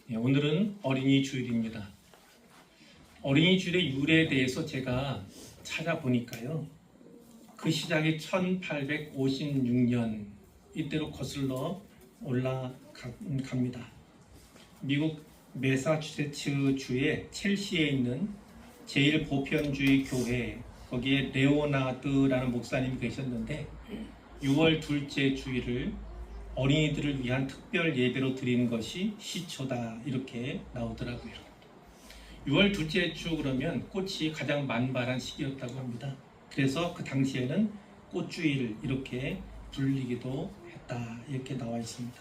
오늘은 어린이 주일입니다. 어린이 주일의 유래에 대해서 제가 찾아보니까요. 그 시작이 1856년 이때로 거슬러 올라갑니다. 미국 매사추세츠 주의 첼시에 있는 제1보편주의 교회, 거기에 레오나드라는 목사님이 계셨는데 6월 둘째 주일을 어린이들을 위한 특별 예배로 드리는 것이 시초다 이렇게 나오더라고요. 6월 둘째 주 그러면 꽃이 가장 만발한 시기였다고 합니다. 그래서 그 당시에는 꽃주일 이렇게 불리기도 했다 이렇게 나와 있습니다.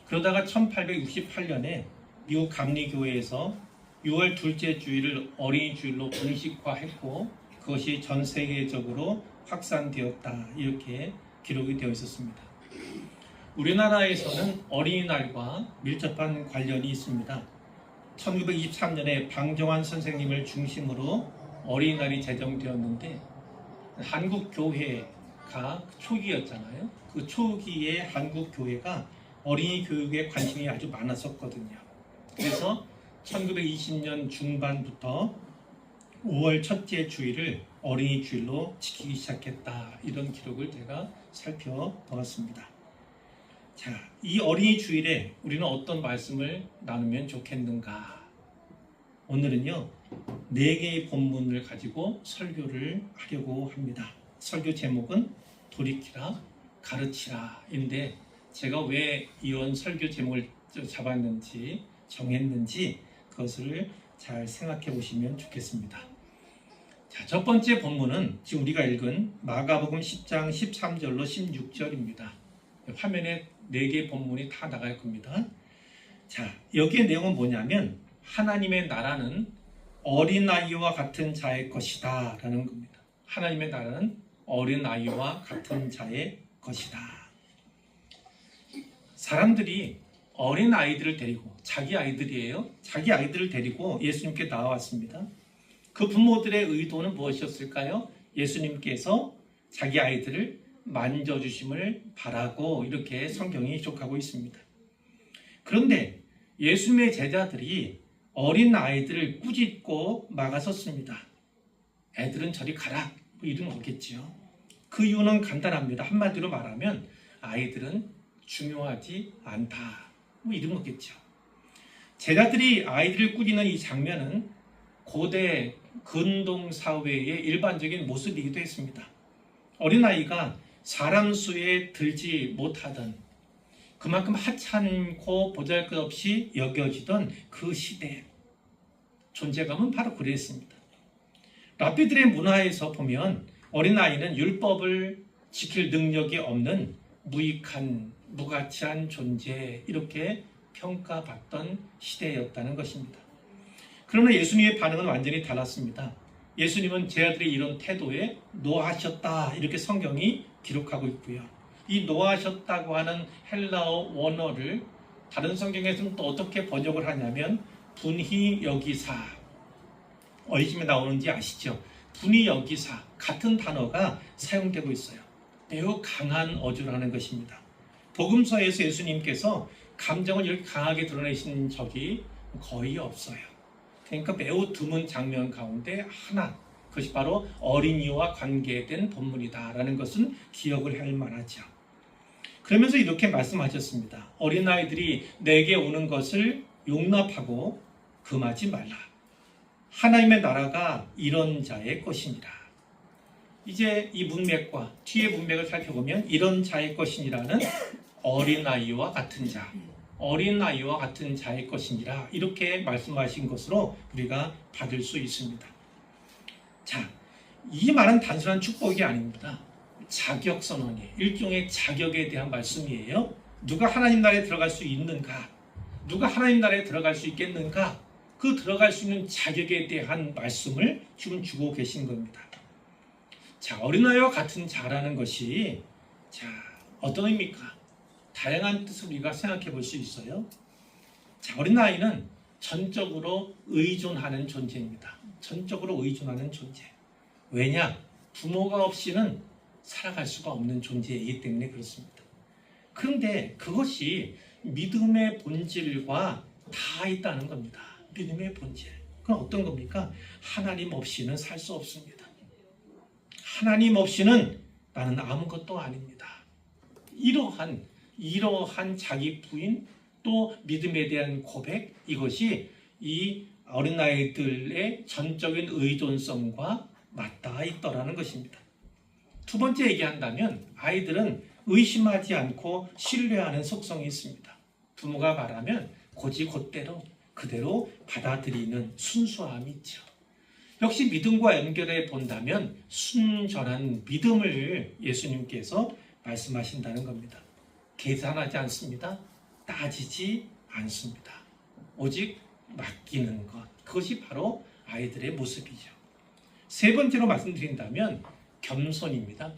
그러다가 1868년에 미국 감리교회에서 6월 둘째 주일을 어린이 주일로 공식화했고 그것이 전 세계적으로 확산되었다 이렇게 기록이 되어 있었습니다. 우리나라에서는 어린이날과 밀접한 관련이 있습니다. 1923년에 방정환 선생님을 중심으로 어린이날이 제정되었는데 한국교회가 초기였잖아요. 그 초기에 한국교회가 어린이 교육에 관심이 아주 많았었거든요. 그래서 1920년 중반부터 5월 첫째 주일을 어린이 주일로 지키기 시작했다. 이런 기록을 제가 살펴보았습니다. 자, 이 어린이 주일에 우리는 어떤 말씀을 나누면 좋겠는가? 오늘은요, 4개의 본문을 가지고 설교를 하려고 합니다. 설교 제목은 돌이키라, 가르치라 인데 제가 왜 이런 설교 제목을 잡았는지, 정했는지 그것을 잘 생각해 보시면 좋겠습니다. 자, 첫 번째 본문은 지금 우리가 읽은 마가복음 10장 13절로 16절입니다. 화면에 4개의 본문이 다 나갈 겁니다. 자, 여기의 내용은 뭐냐면 하나님의 나라는 어린아이와 같은 자의 것이다 라는 겁니다. 하나님의 나라는 어린아이와 같은 자의 것이다. 사람들이 어린아이들을 데리고, 자기 아이들이에요. 자기 아이들을 데리고 예수님께 나왔습니다. 그 부모들의 의도는 무엇이었을까요? 예수님께서 자기 아이들을 만져주심을 바라고 이렇게 성경이 기록하고 있습니다. 그런데 예수님의 제자들이 어린 아이들을 꾸짖고 막아섰습니다. 애들은 저리 가라 뭐 이런 거겠지요. 그 이유는 간단합니다. 한마디로 말하면 아이들은 중요하지 않다 뭐 이런 거겠죠. 제자들이 아이들을 꾸짖는 이 장면은 고대 근동사회의 일반적인 모습이기도 했습니다. 어린아이가 사람 수에 들지 못하던 그만큼 하찮고 보잘것없이 여겨지던 그 시대 존재감은 바로 그랬습니다. 랍비들의 문화에서 보면 어린아이는 율법을 지킬 능력이 없는 무익한 무가치한 존재 이렇게 평가받던 시대였다는 것입니다. 그러나 예수님의 반응은 완전히 달랐습니다. 예수님은 제자들의 이런 태도에 노하셨다 이렇게 성경이 기록하고 있고요. 이 노하셨다고 하는 헬라어 원어를 다른 성경에서는 또 어떻게 번역을 하냐면 분히 여기사, 어디쯤에 나오는지 아시죠? 분히 여기사 같은 단어가 사용되고 있어요. 매우 강한 어조라는 것입니다. 복음서에서 예수님께서 감정을 이렇게 강하게 드러내신 적이 거의 없어요. 그러니까 매우 드문 장면 가운데 하나, 그것이 바로 어린이와 관계된 본문이다라는 것은 기억을 할 만하죠. 그러면서 이렇게 말씀하셨습니다. 어린아이들이 내게 오는 것을 용납하고 금하지 말라. 하나님의 나라가 이런 자의 것이니라. 이제 이 문맥과 뒤의 문맥을 살펴보면 이런 자의 것이니라는 어린아이와 같은 자, 어린아이와 같은 자의 것이니라 이렇게 말씀하신 것으로 우리가 받을 수 있습니다. 자, 이 말은 단순한 축복이 아닙니다. 자격 선언이에요. 일종의 자격에 대한 말씀이에요. 누가 하나님 나라에 들어갈 수 있는가? 누가 하나님 나라에 들어갈 수 있겠는가? 그 들어갈 수 있는 자격에 대한 말씀을 지금 주고 계신 겁니다. 자, 어린아이와 같은 자라는 것이 자, 어떤 의미입니까? 다양한 뜻을 우리가 생각해 볼 수 있어요. 자, 어린아이는 전적으로 의존하는 존재입니다. 전적으로 의존하는 존재. 왜냐? 부모가 없이는 살아갈 수가 없는 존재이기 때문에 그렇습니다. 그런데 그것이 믿음의 본질과 다 있다는 겁니다. 믿음의 본질. 그건 어떤 겁니까? 하나님 없이는 살 수 없습니다. 하나님 없이는 나는 아무것도 아닙니다. 이러한 자기 부인 또 믿음에 대한 고백, 이것이 이 어린아이들의 전적인 의존성과 맞닿아 있더라는 것입니다. 두 번째 얘기한다면 아이들은 의심하지 않고 신뢰하는 속성이 있습니다. 부모가 말하면 곧이곧대로 그대로 받아들이는 순수함이 있죠. 역시 믿음과 연결해 본다면 순전한 믿음을 예수님께서 말씀하신다는 겁니다. 계산하지 않습니다. 따지지 않습니다. 오직 맡기는 것. 그것이 바로 아이들의 모습이죠. 세 번째로 말씀드린다면 겸손입니다.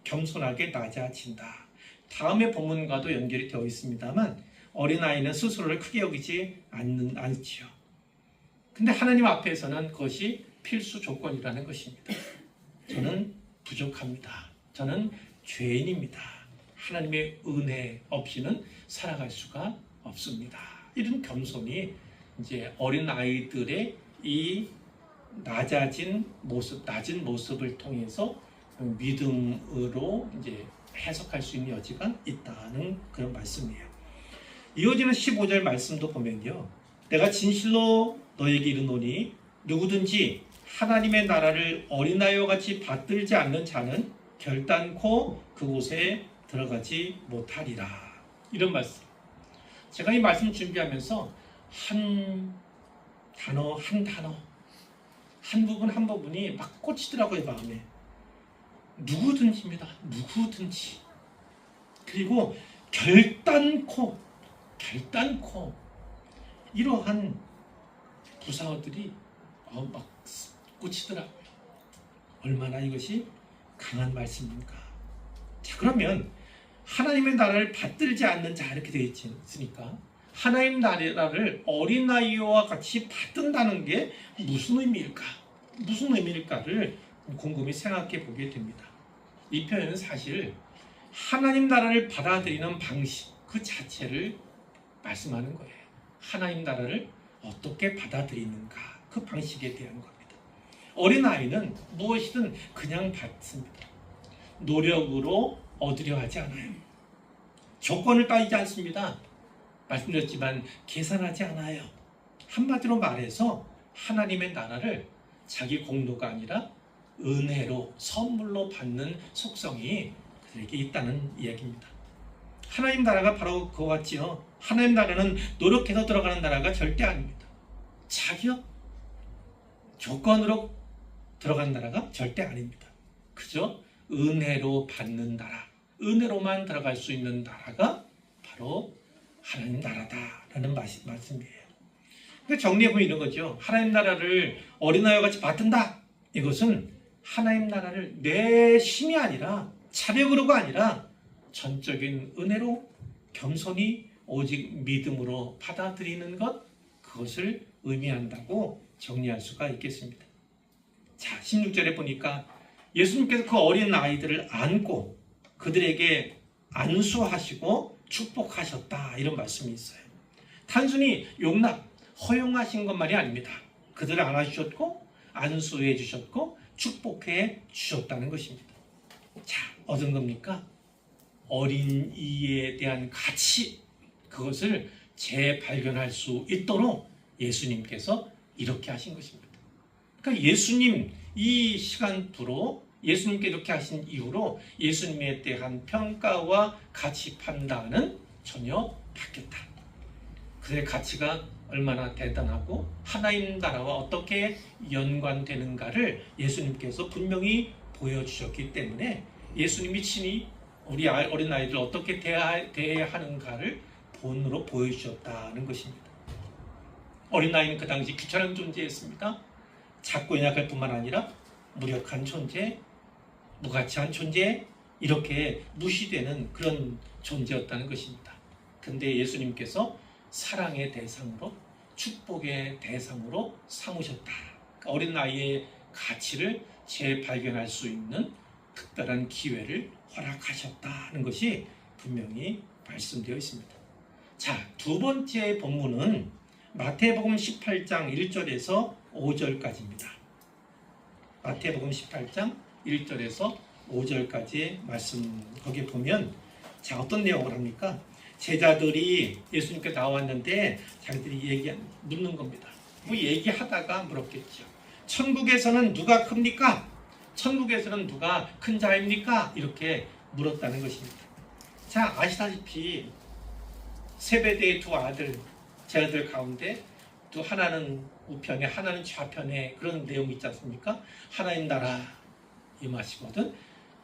겸손하게 낮아진다. 다음의 본문과도 연결이 되어 있습니다만 어린아이는 스스로를 크게 여기지 않지요. 근데 하나님 앞에서는 그것이 필수 조건이라는 것입니다. 저는 부족합니다. 저는 죄인입니다. 하나님의 은혜 없이는 살아갈 수가 없습니다. 이런 겸손이 이제 어린 아이들의 이 낮은 모습을 통해서 믿음으로 이제 해석할 수 있는 여지가 있다는 그런 말씀이에요. 이어지는 15절 말씀도 보면요. 내가 진실로 너에게 이르노니 누구든지 하나님의 나라를 어린아이와 같이 받들지 않는 자는 결단코 그곳에 들어가지 못하리라. 이런 말씀. 제가 이 말씀 준비하면서 한 단어 한 부분이 막 꽂히더라고요. 마음에. 누구든지입니다. 누구든지. 그리고 결단코 이러한 부사어들이 막 꽂히더라고요. 얼마나 이것이 강한 말씀입니까? 자, 그러면 하나님의 나라를 받들지 않는 자 이렇게 되어 있으니까 하나님 나라를 어린아이와 같이 받든다는 게 무슨 의미일까를 곰곰이 생각해 보게 됩니다. 이 표현은 사실 하나님 나라를 받아들이는 방식 그 자체를 말씀하는 거예요. 하나님 나라를 어떻게 받아들이는가 그 방식에 대한 겁니다. 어린아이는 무엇이든 그냥 받습니다. 노력으로 얻으려 하지 않아요. 조건을 따지지 않습니다. 말씀드렸지만 계산하지 않아요. 한마디로 말해서 하나님의 나라를 자기 공로가 아니라 은혜로 선물로 받는 속성이 그들에게 있다는 이야기입니다. 하나님 나라가 바로 그와 같지요. 하나님 나라는 노력해서 들어가는 나라가 절대 아닙니다. 자격, 조건으로 들어가는 나라가 절대 아닙니다. 그저 은혜로 받는 나라, 은혜로만 들어갈 수 있는 나라가 바로 하나님 나라다라는 말씀이에요. 정리해보면 이런 거죠. 하나님 나라를 어린아이와 같이 받든다. 이것은 하나님 나라를 내 힘이 아니라 자력으로가 아니라 전적인 은혜로 겸손히 오직 믿음으로 받아들이는 것, 그것을 의미한다고 정리할 수가 있겠습니다. 자, 16절에 보니까 예수님께서 그 어린 아이들을 안고 그들에게 안수하시고 축복하셨다 이런 말씀이 있어요. 단순히 허용하신 것만이 아닙니다. 그들을 안아주셨고 안수해 주셨고 축복해 주셨다는 것입니다. 자, 얻은 겁니까? 어린이에 대한 가치, 그것을 재발견할 수 있도록 예수님께서 이렇게 하신 것입니다. 그러니까 예수님 이 시간부로 예수님께 이렇게 하신 이후로 예수님에 대한 평가와 가치 판단은 전혀 바뀌었다. 그의 가치가 얼마나 대단하고 하나님 나라와 어떻게 연관되는가를 예수님께서 분명히 보여주셨기 때문에 예수님이 친히 우리 어린아이들 어떻게 대해야 하는가를 본으로 보여주셨다는 것입니다. 어린아이는 그 당시 귀찮은 존재였습니다. 작고 연약할 뿐만 아니라 무력한 존재, 무가치한 존재, 이렇게 무시되는 그런 존재였다는 것입니다. 근데 예수님께서 사랑의 대상으로 축복의 대상으로 삼으셨다. 어린아이의 가치를 재발견할 수 있는 특별한 기회를 허락하셨다는 것이 분명히 말씀되어 있습니다. 자, 두 번째 본문은 마태복음 18장 1절에서 5절까지입니다. 마태복음 18장 1절에서 5절까지의 말씀, 거기에 보면 자, 어떤 내용을 합니까? 제자들이 예수님께 나왔는데 자기들이 묻는 겁니다. 뭐 얘기하다가 물었겠죠. 천국에서는 누가 큽니까? 천국에서는 누가 큰 자입니까? 이렇게 물었다는 것입니다. 자, 아시다시피 세베대의 두 제자들 가운데 또 하나는 우편에 하나는 좌편에 그런 내용이 있지 않습니까? 하나님 나라 임하시거든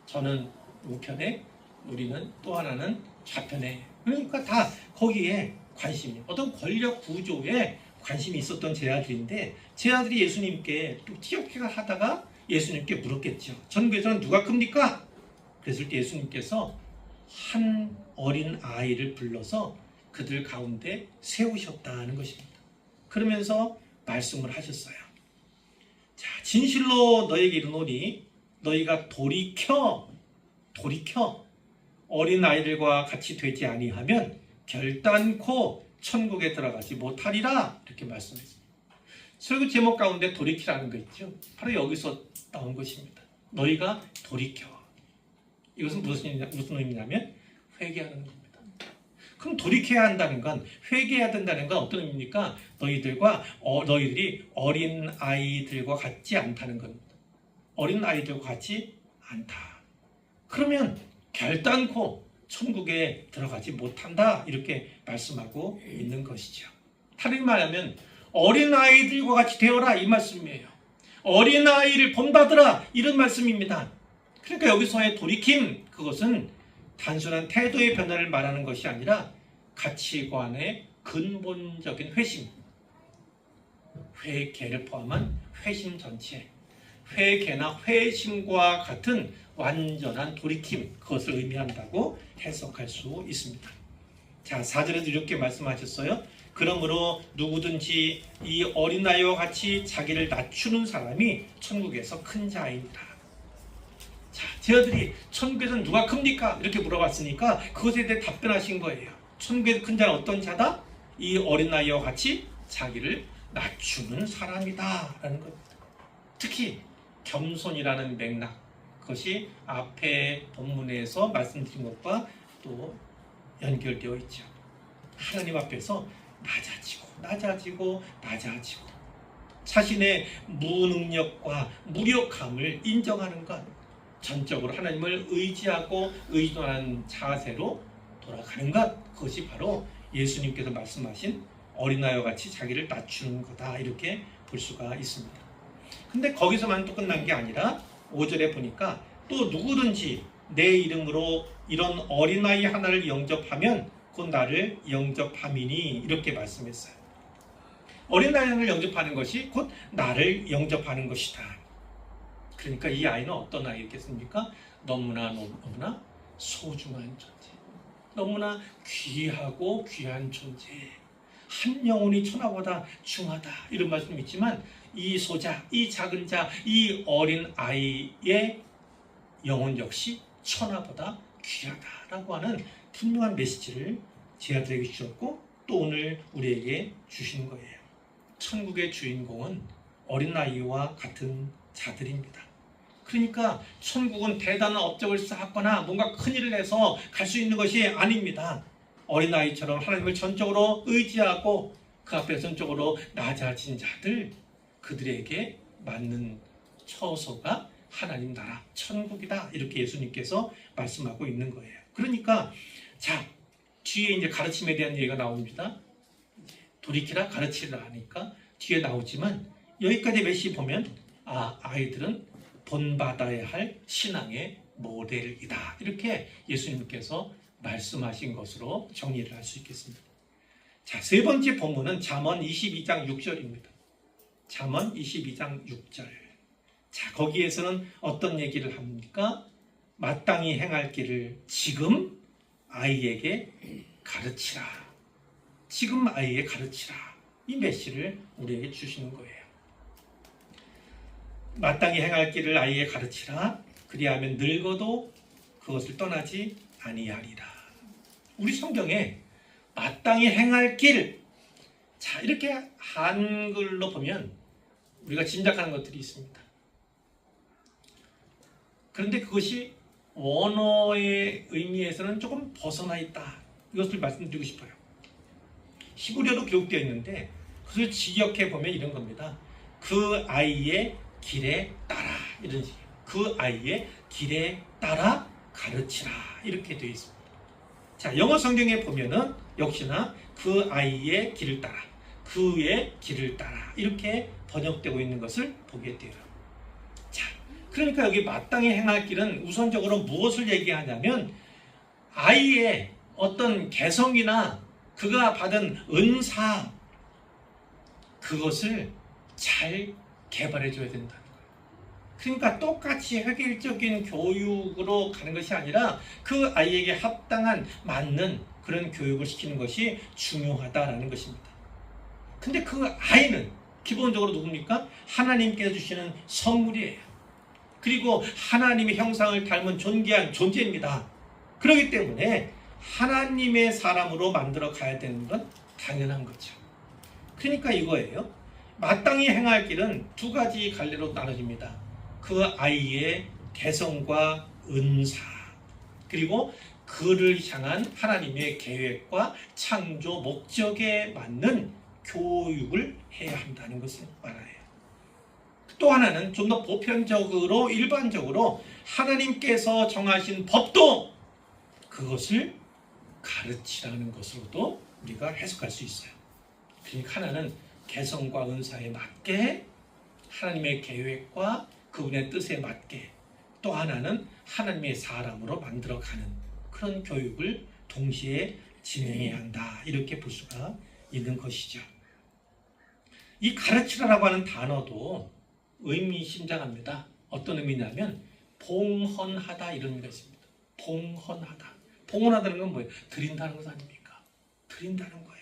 저는 우편에, 우리는 또 하나는 좌편에. 그러니까 다 거기에 관심이, 어떤 권력 구조에 관심이 있었던 제자들인데, 제자들이 예수님께 또 티격태격 하다가 예수님께 물었겠죠. 천국에서는 누가 큽니까? 그랬을 때 예수님께서 한 어린 아이를 불러서 그들 가운데 세우셨다는 것입니다. 그러면서 말씀을 하셨어요. 자, 진실로 너에게 이르노니 너희가 돌이켜 어린 아이들과 같이 되지 아니하면 결단코 천국에 들어가지 못하리라, 이렇게 말씀했습니다. 설교 제목 가운데 돌이키라는 거 있죠. 바로 여기서 나온 것입니다. 너희가 돌이켜. 이것은 무슨 의미냐면 회개하는 겁니다. 그럼 돌이켜야 한다는 건, 회개해야 된다는 건 어떤 의미입니까? 너희들이 어린 아이들과 같지 않다는 겁니다. 어린 아이들과 같지 않다. 그러면 결단코 천국에 들어가지 못한다, 이렇게 말씀하고 있는 것이죠. 다르게 말하면 어린 아이들과 같이 되어라, 이 말씀이에요. 어린 아이를 본받으라, 이런 말씀입니다. 그러니까 여기서의 돌이킴, 그것은 단순한 태도의 변화를 말하는 것이 아니라 가치관의 근본적인 회심, 회개를 포함한 회심 전체, 회개나 회심과 같은 완전한 돌이킴, 그것을 의미한다고 해석할 수 있습니다. 자, 4절에도 이렇게 말씀하셨어요. 그러므로 누구든지 이 어린아이와 같이 자기를 낮추는 사람이 천국에서 큰 자이니라. 자, 제자들이 천국에서는 누가 큽니까? 이렇게 물어봤으니까 그것에 대해 답변하신 거예요. 천국에서 큰 자는 어떤 자다? 이 어린아이와 같이 자기를 낮추는 사람이다 라는 겁니다. 특히 겸손이라는 맥락, 그것이 앞에 본문에서 말씀드린 것과 또 연결되어 있죠. 하나님 앞에서 낮아지고 자신의 무능력과 무력함을 인정하는 것, 전적으로 하나님을 의지하고 의존하는 자세로 돌아가는 것, 그것이 바로 예수님께서 말씀하신 어린아이와 같이 자기를 낮추는 거다, 이렇게 볼 수가 있습니다. 근데 거기서만 또 끝난 게 아니라 5절에 보니까 또 누구든지 내 이름으로 이런 어린아이 하나를 영접하면 곧 나를 영접함이니, 이렇게 말씀했어요. 어린아이 하나를 영접하는 것이 곧 나를 영접하는 것이다. 그러니까 이 아이는 어떤 아이겠습니까? 너무나 소중한 존재, 너무나 귀하고 귀한 존재, 한 영혼이 천하보다 중하다, 이런 말씀이 있지만 이 소자, 이 작은 자, 이 어린 아이의 영혼 역시 천하보다 귀하다라고 하는 분명한 메시지를 제자들에게 주셨고 또 오늘 우리에게 주시는 거예요. 천국의 주인공은 어린아이와 같은 자들입니다. 그러니까 천국은 대단한 업적을 쌓았거나 뭔가 큰일을 해서 갈 수 있는 것이 아닙니다. 어린아이처럼 하나님을 전적으로 의지하고 그 앞에 전적으로 낮아진 자들, 그들에게 맞는 처소가 하나님 나라 천국이다, 이렇게 예수님께서 말씀하고 있는 거예요. 그러니까 자, 뒤에 이제 가르침에 대한 얘기가 나옵니다. 돌이키라, 가르치라 하니까 뒤에 나오지만 여기까지 메시지 보면 아이들은 본받아야 할 신앙의 모델이다, 이렇게 예수님께서 말씀하신 것으로 정리를 할 수 있겠습니다. 자, 세 번째 본문은 잠언 22장 6절입니다. 잠언 22장 6절. 자, 거기에서는 어떤 얘기를 합니까? 마땅히 행할 길을 지금 아이에게 가르치라. 지금 아이에게 가르치라. 이 메시지를 우리에게 주시는 거예요. 마땅히 행할 길을 아이에게 가르치라. 그리하면 늙어도 그것을 떠나지 아니하리라. 우리 성경에 마땅히 행할 길. 자, 이렇게 한글로 보면 우리가 짐작하는 것들이 있습니다. 그런데 그것이 원어의 의미에서는 조금 벗어나 있다. 이것을 말씀드리고 싶어요. 히브리어로 기록되어 있는데 그것을 직역해 보면 이런 겁니다. 그 아이의 길에 따라, 이런 식이에요. 그 아이의 길에 따라 가르치라, 이렇게 되어 있습니다. 자, 영어 성경에 보면은 역시나 그 아이의 길을 따라, 그의 길을 따라 이렇게 번역되고 있는 것을 보게 돼요. 자, 그러니까 여기 마땅히 행할 길은 우선적으로 무엇을 얘기하냐면 아이의 어떤 개성이나 그가 받은 은사, 그것을 잘 개발해 줘야 된다는 거예요. 그러니까 똑같이 획일적인 교육으로 가는 것이 아니라 그 아이에게 합당한, 맞는 그런 교육을 시키는 것이 중요하다라는 것입니다. 근데 그 아이는 기본적으로 누굽니까? 하나님께서 주시는 선물이에요. 그리고 하나님의 형상을 닮은 존귀한 존재입니다. 그렇기 때문에 하나님의 사람으로 만들어 가야 되는 건 당연한 거죠. 그러니까 이거예요. 마땅히 행할 길은 두 가지 갈래로 나눠집니다. 그 아이의 개성과 은사, 그리고 그를 향한 하나님의 계획과 창조 목적에 맞는 교육을 해야 한다는 것을 말해요. 또 하나는 좀 더 보편적으로, 일반적으로 하나님께서 정하신 법도 그것을 가르치라는 것으로도 우리가 해석할 수 있어요. 그러니까 하나는 개성과 은사에 맞게, 하나님의 계획과 그분의 뜻에 맞게, 또 하나는 하나님의 사람으로 만들어가는 그런 교육을 동시에 진행해야 한다, 이렇게 볼 수가 있는 것이죠. 이 가르치라라고 하는 단어도 의미심장합니다. 어떤 의미냐면 봉헌하다, 이런 의미가 있습니다. 봉헌하다. 봉헌하다는 건 뭐예요? 드린다는 것 아닙니까? 드린다는 거예요.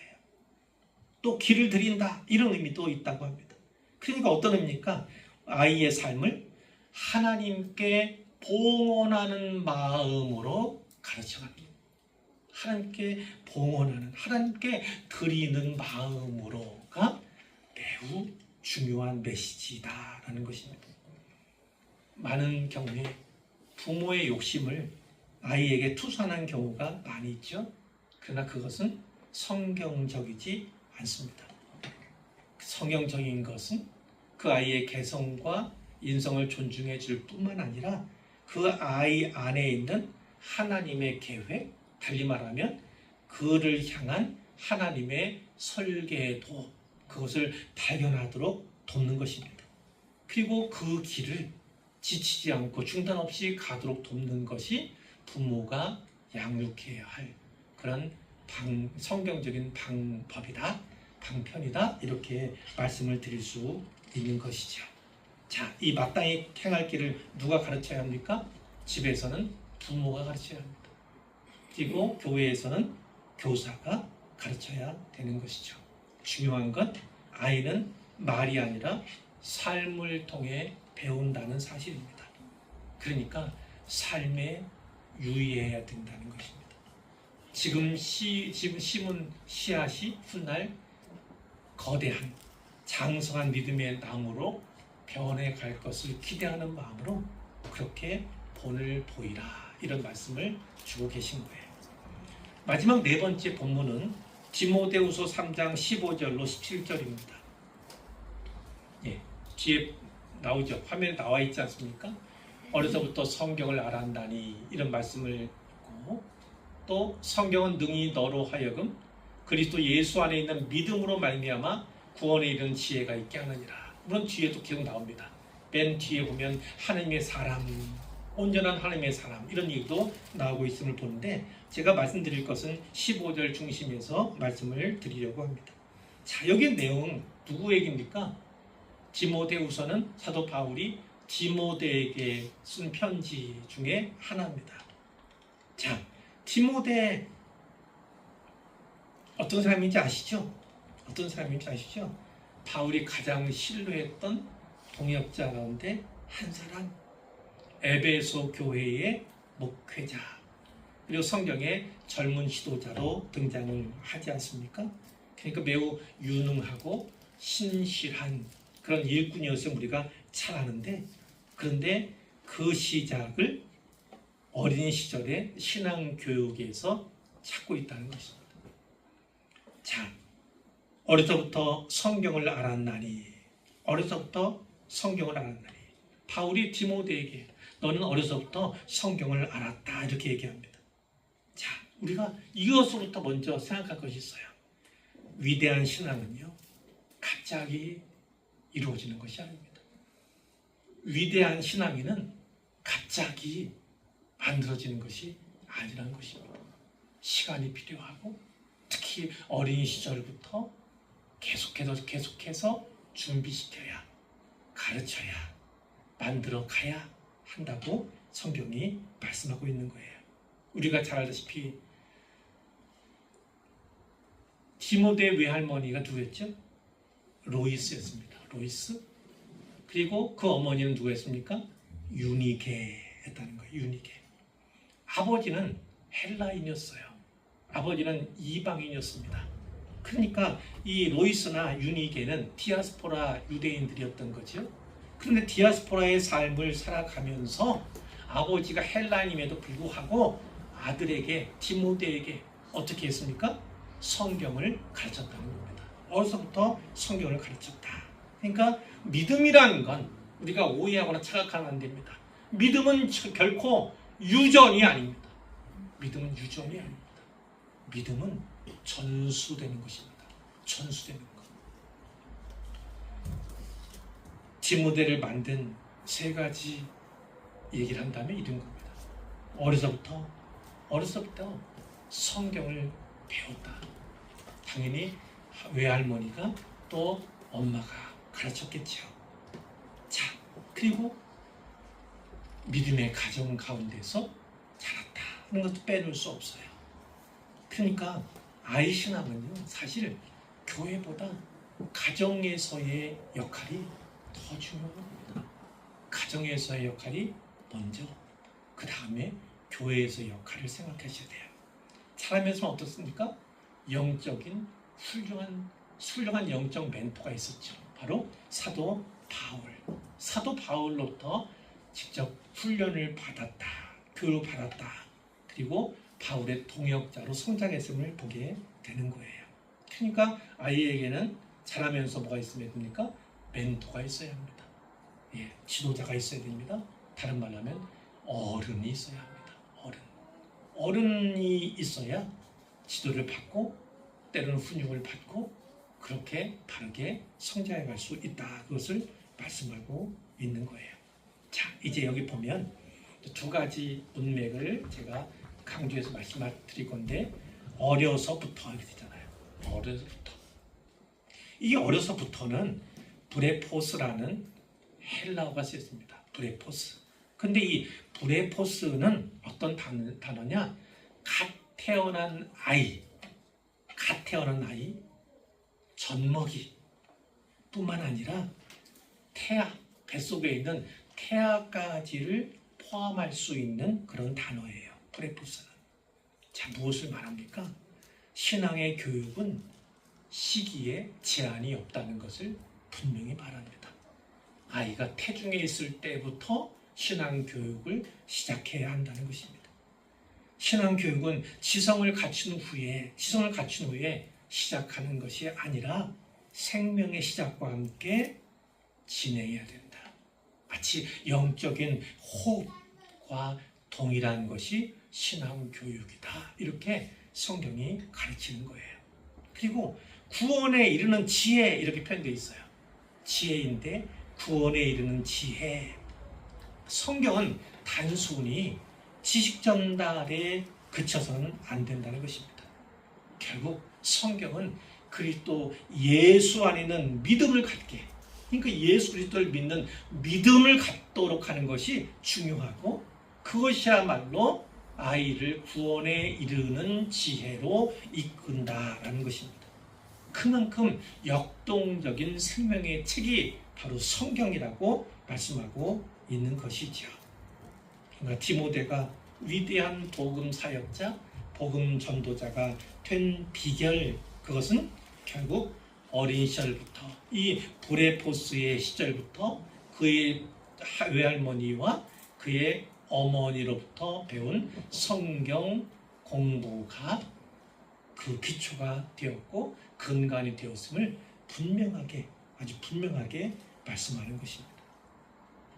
또 길을 드린다, 이런 의미도 있다고 합니다. 그러니까 어떤 의미입니까? 아이의 삶을 하나님께 봉헌하는 마음으로 가르쳐갑니다. 하나님께 봉헌하는, 하나님께 드리는 마음으로가 매우 중요한 메시지다라는 것입니다. 많은 경우에 부모의 욕심을 아이에게 투사하는 경우가 많이 있죠. 그러나 그것은 성경적이지 않습니다. 성경적인 것은 그 아이의 개성과 인성을 존중해 줄 뿐만 아니라 그 아이 안에 있는 하나님의 계획, 달리 말하면 그를 향한 하나님의 설계도, 그것을 발견하도록 돕는 것입니다. 그리고 그 길을 지치지 않고 중단 없이 가도록 돕는 것이 부모가 양육해야 할 그런 성경적인 방법이다, 방편이다, 이렇게 말씀을 드릴 수 있는 것이죠. 자, 이 마땅히 행할 길을 누가 가르쳐야 합니까? 집에서는 부모가 가르쳐야 합니다. 그리고 교회에서는 교사가 가르쳐야 되는 것이죠. 중요한 건 아이는 말이 아니라 삶을 통해 배운다는 사실입니다. 그러니까 삶에 유의해야 된다는 것입니다. 지금 심은 씨앗이 훗날 거대한 장성한 믿음의 나무로 변해갈 것을 기대하는 마음으로 그렇게 본을 보이라, 이런 말씀을 주고 계신 거예요. 마지막 네 번째 본문은 디모데후서 3장 15절로 17절입니다. 예, 뒤에 나오죠. 화면에 나와 있지 않습니까? 어려서부터 성경을 알았나니, 이런 말씀을 했고, 또 성경은 능히 너로 하여금 그리스도 예수 안에 있는 믿음으로 말미암아 구원에 이르는 지혜가 있게 하느니라. 물론 뒤에도 계속 나옵니다. 맨 뒤에 보면 하나님의 사람, 온전한 하나님의 사람, 이런 얘기도 나오고 있음을 보는데 제가 말씀드릴 것은 15절 중심에서 말씀을 드리려고 합니다. 자, 여기 내용 누구 얘기입니까? 디모데후서는 사도 바울이 디모데에게 쓴 편지 중에 하나입니다. 자, 디모데 어떤 사람인지 아시죠? 어떤 사람인지 아시죠? 바울이 가장 신뢰했던 동역자 가운데 한 사람, 에베소 교회의 목회자, 그리고 성경에 젊은 지도자로 등장을 하지 않습니까? 그러니까 매우 유능하고 신실한 그런 일꾼이었으면 우리가 잘 아는데, 그런데 그 시작을 어린 시절의 신앙교육에서 찾고 있다는 것입니다. 자, 어려서부터 성경을 알았나니, 어려서부터 성경을 알았나니. 바울이 디모데에게 너는 어려서부터 성경을 알았다 이렇게 얘기합니다. 자, 우리가 이것으로부터 먼저 생각할 것이 있어요. 위대한 신앙은요, 갑자기 이루어지는 것이 아닙니다. 위대한 신앙에는 갑자기 만들어지는 것이 아니라는 것입니다. 시간이 필요하고, 특히 어린 시절부터 계속해서 준비시켜야, 가르쳐야, 만들어 가야 한다고 성경이 말씀하고 있는 거예요. 우리가 잘 알다시피 디모데 외할머니가 누구였죠? 로이스였습니다. 로이스. 그리고 그 어머니는 누구였습니까? 유니게였다는 거예요. 유니게. 아버지는 헬라인이었어요. 아버지는 이방인이었습니다. 그러니까 이 로이스나 유니게는 디아스포라 유대인들이었던 거죠. 그런데 디아스포라의 삶을 살아가면서 아버지가 헬라인임에도 불구하고 아들에게, 디모데에게 어떻게 했습니까? 성경을 가르쳤다는 겁니다. 어려서부터 성경을 가르쳤다. 그러니까 믿음이라는 건 우리가 오해하거나 착각하면 안 됩니다. 믿음은 결코 유전이 아닙니다. 믿음은 유전이 아닙니다. 믿음은 전수되는 것입니다. 전수되는 것. 디모데를 만든 세 가지 얘기를 한다면 이런 겁니다. 어려서부터 성경을 배웠다. 당연히 외할머니가 또 엄마가 가르쳤겠죠. 자, 그리고 믿음의 가정 가운데서 자랐다 하는 것도 빼놓을 수 없어요. 그러니까 아이 신앙은요, 사실 교회보다 가정에서의 역할이 더 중요한 겁니다. 가정에서의 역할이 먼저, 그 다음에 교회에서의 역할을 생각하셔야 돼요. 사람에서는 어떻습니까? 영적인 훌륭한 영적 멘토가 있었죠. 바로 사도 바울. 사도 바울로부터 직접 훈련을 받았다, 교육을 받았다. 그리고 바울의 동역자로 성장했음을 보게 되는 거예요. 그러니까 아이에게는 자라면서 뭐가 있으면 됩니까? 멘토가 있어야 합니다. 예, 지도자가 있어야 됩니다. 다른 말로 하면 어른이 있어야 합니다. 어른이 있어야 지도를 받고, 때로는 훈육을 받고, 그렇게 바르게 성장해 갈 수 있다. 그것을 말씀하고 있는 거예요. 자, 이제 여기 보면 두 가지 문맥을 제가 강조해서 말씀드릴 건데, 어려서부터 이렇게 되잖아요. 어려서부터. 이 어려서부터는 브레포스라는 헬라어가 쓰였습니다. 브레포스. 근데 이 브레포스는 어떤 단어냐? 갓 태어난 아이, 젖먹이 뿐만 아니라 태아, 뱃속에 있는 태아까지를 포함할 수 있는 그런 단어예요. 브레포스는. 자, 무엇을 말합니까? 신앙의 교육은 시기에 제한이 없다는 것을 분명히 말합니다. 아이가 태중에 있을 때부터 신앙 교육을 시작해야 한다는 것입니다. 신앙 교육은 지성을 갖춘 후에 시작하는 것이 아니라 생명의 시작과 함께 진행해야 된다. 마치 영적인 호흡과 동일한 것이 신앙 교육이다. 이렇게 성경이 가르치는 거예요. 그리고 구원에 이르는 지혜, 이렇게 표현되어 있어요. 지혜인데 구원에 이르는 지혜. 성경은 단순히 지식 전달에 그쳐서는 안 된다는 것입니다. 결국 성경은 그리스도 예수 안에는 믿음을 갖게, 그러니까 예수 그리스도를 믿는 믿음을 갖도록 하는 것이 중요하고, 그것이야말로 아이를 구원에 이르는 지혜로 이끈다라는 것입니다. 그만큼 역동적인 생명의 책이 바로 성경이라고 말씀하고 있는 것이죠. 그러니까 디모데가 위대한 복음 사역자, 복음 전도자가 된 비결, 그것은 결국 어린 시절부터, 이 브레포스의 시절부터 그의 외할머니와 그의 어머니로부터 배운 성경 공부가 그 기초가 되었고 근간이 되었음을 분명하게, 아주 분명하게 말씀하는 것입니다.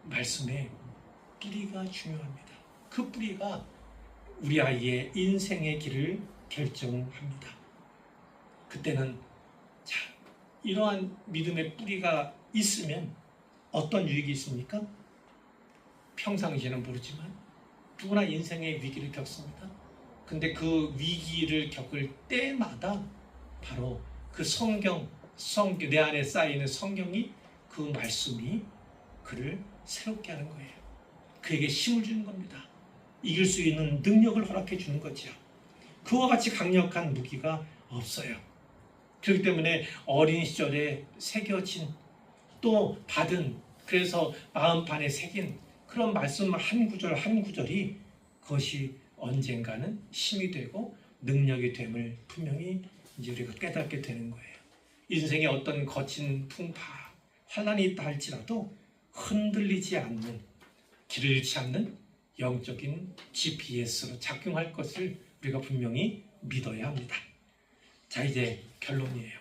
말씀의 뿌리가 중요합니다. 그 뿌리가 우리 아이의 인생의 길을 결정합니다. 그때는 자, 이러한 믿음의 뿌리가 있으면 어떤 유익이 있습니까? 평상시에는 모르지만 누구나 인생의 위기를 겪습니다. 근데 그 위기를 겪을 때마다 바로 그 성경, 내 안에 쌓이는 성경이, 그 말씀이 그를 새롭게 하는 거예요. 그에게 힘을 주는 겁니다. 이길 수 있는 능력을 허락해 주는 거죠. 그와 같이 강력한 무기가 없어요. 그렇기 때문에 어린 시절에 새겨진, 또 받은, 그래서 마음판에 새긴 그런 말씀 한 구절 한 구절이 그것이 언젠가는 힘이 되고 능력이 됨을 분명히 이제 우리가 깨닫게 되는 거예요. 인생에 어떤 거친 풍파, 환난이 있다 할지라도 흔들리지 않는, 길을 잃지 않는 영적인 GPS로 작용할 것을 우리가 분명히 믿어야 합니다. 자, 이제 결론이에요.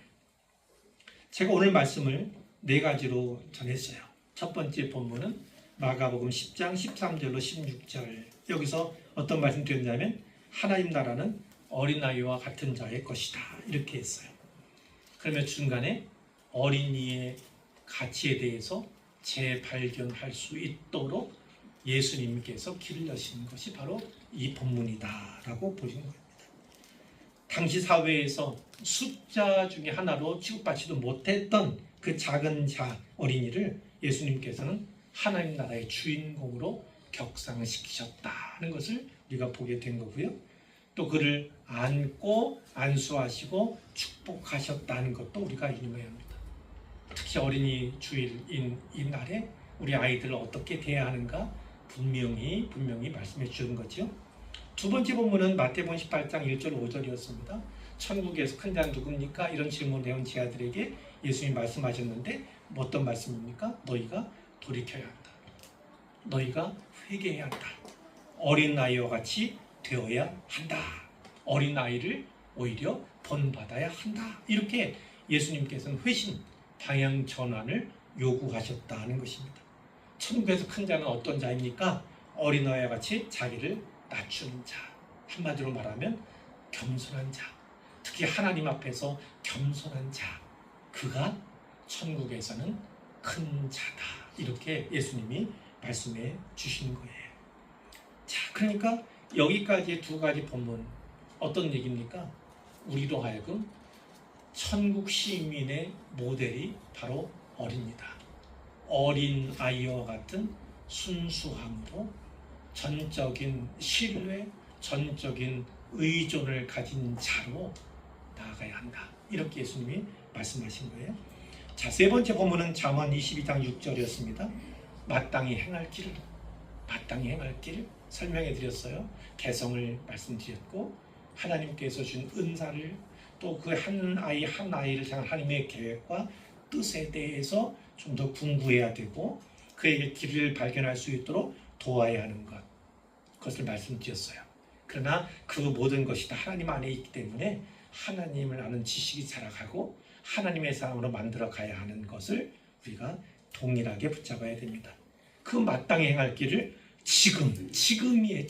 제가 오늘 말씀을 4가지로 전했어요. 첫 번째 본문은 마가복음 10장 13절로 16절. 여기서 어떤 말씀 드렸냐면 하나님 나라는 어린아이와 같은 자의 것이다, 이렇게 했어요. 그러면 중간에 어린이의 가치에 대해서 재발견할 수 있도록 예수님께서 길을 여시는 것이 바로 이 본문이다라고 보시는 겁니다. 당시 사회에서 숫자 중에 하나로 취급받지도 못했던 그 작은 자, 어린이를 예수님께서는 하나님 나라의 주인공으로 격상시키셨다는 것을 우리가 보게 된 거고요. 또 그를 안고 안수하시고 축복하셨다는 것도 우리가 인용해야 합니다. 특히 어린이 주일인 이 날에 우리 아이들을 어떻게 대해야 하는가 분명히 말씀해 주는 거죠. 두 번째 본문은 마태복음 18장 1절 5절이었습니다. 천국에서 큰 자는 누굽니까? 이런 질문을 해온 제 아들에게 예수님이 말씀하셨는데 어떤 말씀입니까? 너희가 돌이켜야 한다. 너희가 회개해야 한다. 어린아이와 같이 되어야 한다. 어린아이를 오히려 본받아야 한다. 이렇게 예수님께서는 회신, 방향 전환을 요구하셨다는 것입니다. 천국에서 큰 자는 어떤 자입니까? 어린아이와 같이 자기를 낮추는 자. 한마디로 말하면 겸손한 자. 특히 하나님 앞에서 겸손한 자. 그가 천국에서는 큰 자다. 이렇게 예수님이 말씀해 주시는 거예요. 자, 그러니까 여기까지의 2가지 본문 어떤 얘기입니까? 우리로 하여금 천국 시민의 모델이 바로 어린이다. 어린 아이와 같은 순수함으로 전적인 신뢰, 전적인 의존을 가진 자로 나아가야 한다. 이렇게 예수님이 말씀하신 거예요. 자, 3번째 본문은 잠언 22장 6절이었습니다. 마땅히 행할 길 설명해 드렸어요. 개성을 말씀드렸고 하나님께서 준 은사를, 또 그 한 아이를 향한 하나님의 계획과 뜻에 대해서 좀 더 궁구해야 되고 그에게 길을 발견할 수 있도록 도와야 하는 것, 그것을 말씀드렸어요. 그러나 그 모든 것이 다 하나님 안에 있기 때문에 하나님을 아는 지식이 자라가고 하나님의 사람으로 만들어 가야 하는 것을 우리가 동일하게 붙잡아야 됩니다. 그 마땅히 행할 길을 지금이에요.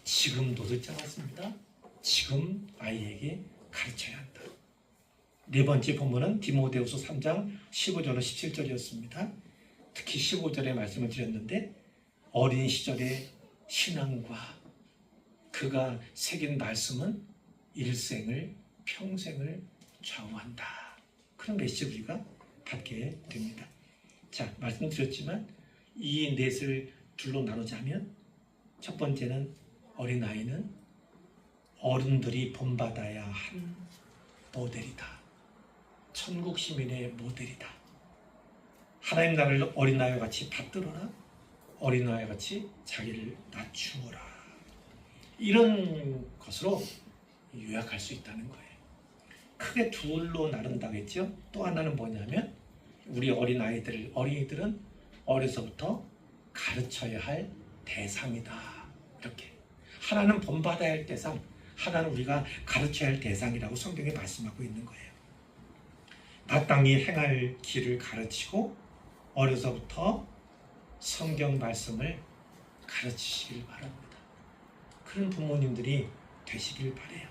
지금도 듣지 않았습니다. 지금 아이에게 가르쳐야 한다. 4번째 본문은 디모데후서 3장 15절로 17절이었습니다. 특히 15절에 말씀을 드렸는데 어린 시절의 신앙과 그가 새긴 말씀은 일생을, 평생을 좌우한다. 그런 메시지를 우리가 받게 됩니다. 자, 말씀드렸지만 이 넷을 둘로 나누자면 첫 번째는 어린아이는 어른들이 본받아야 한 모델이다. 천국 시민의 모델이다. 하나님 나라를 어린아이와 같이 받들어라. 어린아이 같이 자기를 낮추어라. 이런 것으로 요약할 수 있다는 거예요. 크게 둘로 나눈다고 했죠. 또 하나는 뭐냐면 우리 어린이들은 어려서부터 가르쳐야 할 대상이다. 이렇게. 하나는 본받아야 할 대상, 하나는 우리가 가르쳐야 할 대상이라고 성경에 말씀하고 있는 거예요. 마땅히 행할 길을 가르치고 어려서부터 성경 말씀을 가르치시길 바랍니다. 그런 부모님들이 되시길 바래요.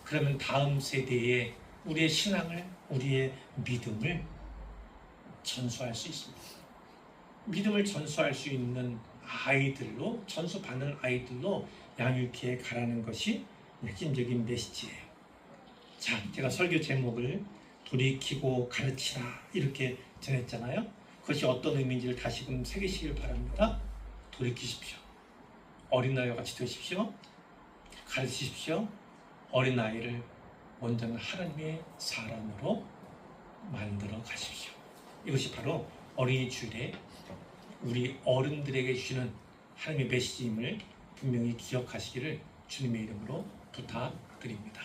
그러면 다음 세대에 우리의 신앙을, 우리의 믿음을 전수할 수 있습니다. 믿음을 전수할 수 있는 아이들로, 전수받는 아이들로 양육해 가라는 것이 핵심적인 메시지예요. 자, 제가 설교 제목을 돌이키고 가르치라 이렇게 전했잖아요. 그것이 어떤 의미인지를 다시금 새기시길 바랍니다. 돌이키십시오. 어린아이와 같이 되십시오. 가르치십시오. 어린아이를 온전한 하나님의 사람으로 만들어 가십시오. 이것이 바로 어린이 주일에 우리 어른들에게 주시는 하나님의 메시지임을 분명히 기억하시기를 주님의 이름으로 부탁드립니다.